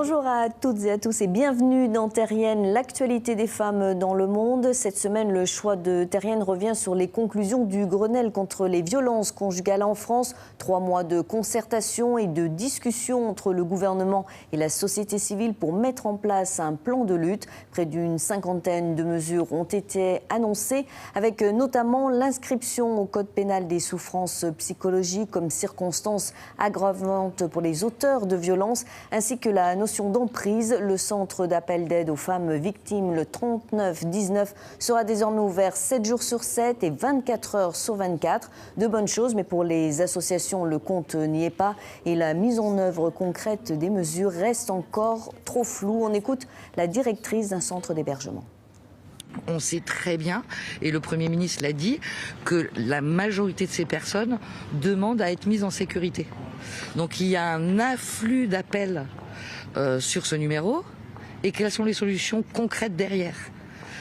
Bonjour à toutes et à tous et bienvenue dans Terrienne, l'actualité des femmes dans le monde. Cette semaine, le choix de Terrienne revient sur les conclusions du Grenelle contre les violences conjugales en France. 3 mois de concertation et de discussion entre le gouvernement et la société civile pour mettre en place un plan de lutte. Près d'une 50aine de mesures ont été annoncées, avec notamment l'inscription au code pénal des souffrances psychologiques comme circonstances aggravantes pour les auteurs de violences, ainsi que la notion d'emprise. Le centre d'appel d'aide aux femmes victimes, le 3919, sera désormais ouvert 7 jours sur 7 et 24 heures sur 24. De bonnes choses, mais pour les associations, le compte n'y est pas et la mise en œuvre concrète des mesures reste encore trop floue. On écoute la directrice d'un centre d'hébergement. On sait très bien, et le Premier ministre l'a dit, que la majorité de ces personnes demandent à être mises en sécurité. Donc il y a un afflux d'appels sur ce numéro, et quelles sont les solutions concrètes derrière ?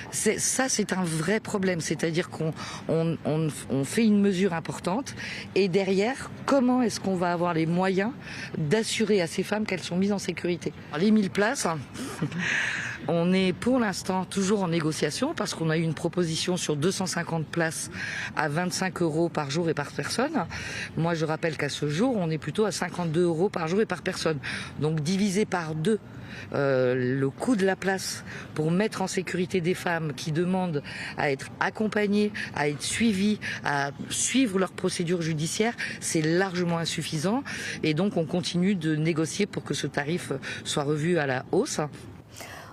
C'est un vrai problème, c'est-à-dire qu'on fait une mesure importante et derrière, comment est-ce qu'on va avoir les moyens d'assurer à ces femmes qu'elles sont mises en sécurité ? Les 1000 places, on est pour l'instant toujours en négociation parce qu'on a eu une proposition sur 250 places à 25 € par jour et par personne. Moi, je rappelle qu'à ce jour, on est plutôt à 52 € par jour et par personne. Donc divisé par 2. Le coût de la place pour mettre en sécurité des femmes qui demandent à être accompagnées, à être suivies, à suivre leur procédure judiciaire, c'est largement insuffisant. Et donc on continue de négocier pour que ce tarif soit revu à la hausse.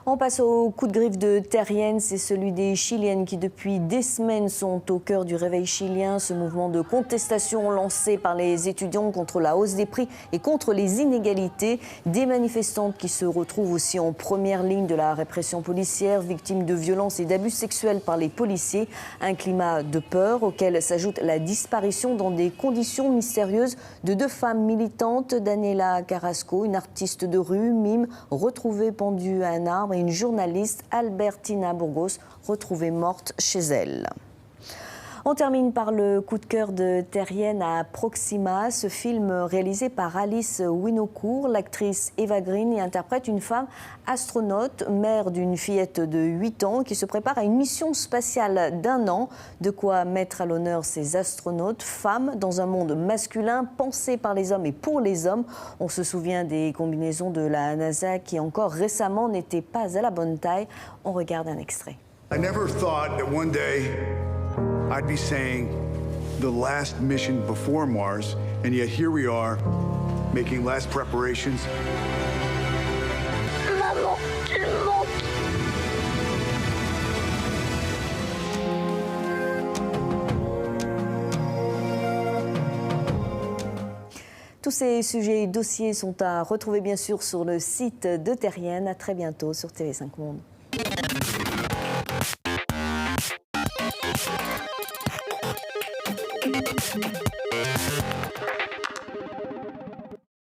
On passe au coup de griffe de Terrienne, c'est celui des Chiliennes qui depuis des semaines sont au cœur du réveil chilien. Ce mouvement de contestation lancé par les étudiants contre la hausse des prix et contre les inégalités. Des manifestantes qui se retrouvent aussi en première ligne de la répression policière, victimes de violences et d'abus sexuels par les policiers. Un climat de peur auquel s'ajoute la disparition dans des conditions mystérieuses de 2 femmes militantes, Daniela Carrasco, une artiste de rue, mime, retrouvée pendue à un arbre, et une journaliste, Albertina Burgos, retrouvée morte chez elle. On termine par le coup de cœur de Terrienne à Proxima, ce film réalisé par Alice Winocourt. L'actrice Eva Green y interprète une femme astronaute, mère d'une fillette de 8 ans qui se prépare à une mission spatiale d'1 an. De quoi mettre à l'honneur ces astronautes, femmes dans un monde masculin pensé par les hommes et pour les hommes. On se souvient des combinaisons de la NASA qui encore récemment n'étaient pas à la bonne taille. On regarde un extrait. I never thought that one day I'd be saying the last mission before Mars, and yet here we are, making last preparations. Maman, tu me manques. Tous ces sujets et dossiers sont à retrouver bien sûr sur le site de Terrienne. À très bientôt sur TV5 Monde.